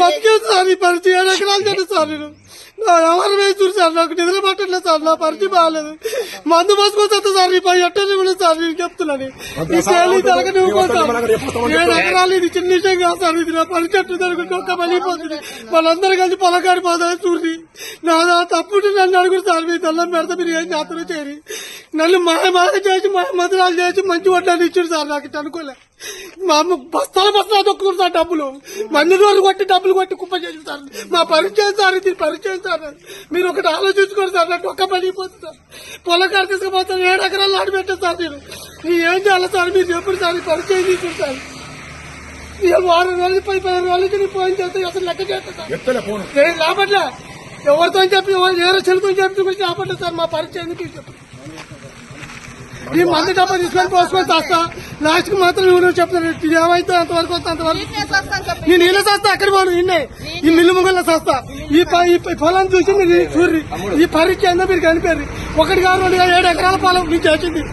బతికే సార్ ఈ పరిస్థితి 7 ఎకరాలు తెలుసు సార్ నేను ఎవరు వేసి సార్ నాకు నిద్ర పట్టట్లేదు సార్ నా పరిస్థితి బాగాలేదు మందు పోసుకొస్తా సార్ ఈ పై ఎట్టలేదు సార్ నేను చెప్తున్నాను ఈ శైలి తలక నువ్వుకోసాను 7 ఎకరాలు ఇది చిన్న విషయం కాదు సార్ ఇది నా పరిస్థితి జరుగుతుంది ఒక్క మళ్ళీపోతుంది వాళ్ళందరూ కలిసి పొలకాడి పోతారు చూసి నా తప్పుడు నన్ను అడుగురు సార్ మీ తల్లం పెడతా మీరు ఏం చేస్తారో చేరి నన్ను మాయ చేసి మంత్రాలు చేసి మంచి వడ్డాన్ని ఇచ్చాడు సార్ నాకు ఇట్లా అనుకోలే మా అమ్మ బస్తాలు దొక్కుతారు సార్ డబ్బులు మంది రోజులు కొట్టి డబ్బులు కొట్టి కుప్ప చేసి సార్ మా పరిచయం సార్ ఇది పరిచయం సార్ మీరు ఒకటి ఆలోచించుకోండి సార్ నాకు ఒక్క పడిపోతుంది సార్ పొలకారు తీసుకుపోతాను 7 ఎకరాలు ఆడిపెట్టాను సార్ నేను ఏం చేయాలి సార్ మీరు ఎప్పుడు సార్ పరిచయం తీసుకుంటారు సార్ వారం రోజులు 10 రోజులకి నేను ఫోన్ చేస్తాను అసలు లెక్క చేస్తాను సార్ లాభట్లే ఎవరితో చెప్పి ఎవరో చెల్లితో చెప్పి లాభట్లేదు సార్ మా పరిచయం చెప్పి ఈ మందు డబ్బా తీసుకొని పోసుకొని చేస్తా లాస్ట్ కి మాత్రం నువ్వు చెప్తాను ఏమైతే అంతవరకు వస్తా అంతవరకు నేను నీళ్ళ చేస్తా అక్కడ పోను నిన్నే ఈ మిల్లు ముంగల్లో చేస్తా ఈ పొలం చూసి మీరు చూర్రి ఈ పరీక్ష మీరు కనిపారు 1 కాదు 2 7 ఎకరాల పొలం మీకు చేసింది